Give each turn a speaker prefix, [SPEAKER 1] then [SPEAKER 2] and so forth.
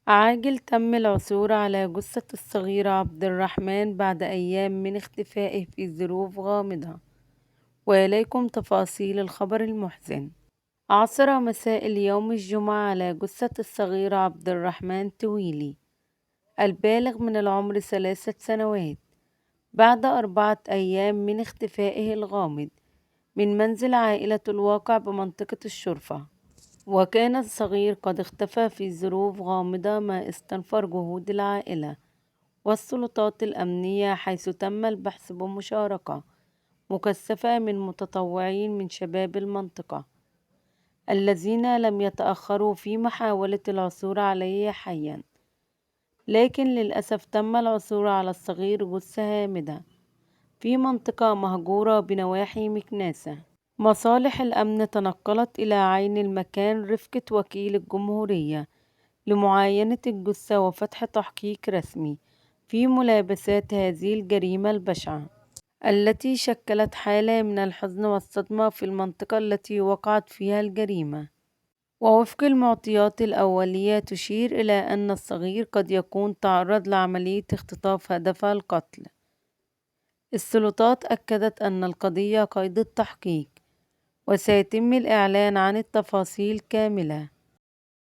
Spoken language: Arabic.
[SPEAKER 1] عاجل تم العثور على جثة الصغير عبد الرحمن بعد أيام من اختفائه في ظروف غامضة، وإليكم تفاصيل الخبر المحزن. عثر مساء اليوم الجمعة على جثة الصغير عبد الرحمن تويلي البالغ من العمر 3 سنوات بعد 4 أيام من اختفائه الغامض من منزل عائلة الواقع بمنطقة الشرفة. وكان الصغير قد اختفى في ظروف غامضة ما استنفر جهود العائلة والسلطات الأمنية، حيث تم البحث بمشاركة مكثفة من متطوعين من شباب المنطقة الذين لم يتأخروا في محاولة العثور عليه حيا. لكن للأسف تم العثور على الصغير جثة هامدة في منطقة مهجورة بنواحي مكناسة. مصالح الأمن تنقلت إلى عين المكان رفقة وكيل الجمهورية لمعاينة الجثة وفتح تحقيق رسمي في ملابسات هذه الجريمة البشعة، التي شكلت حالة من الحزن والصدمة في المنطقة التي وقعت فيها الجريمة. ووفق المعطيات الأولية تشير إلى أن الصغير قد يكون تعرض لعملية اختطاف هدفها القتل. السلطات أكدت أن القضية قيد التحقيق، وسيتم الإعلان عن التفاصيل كاملة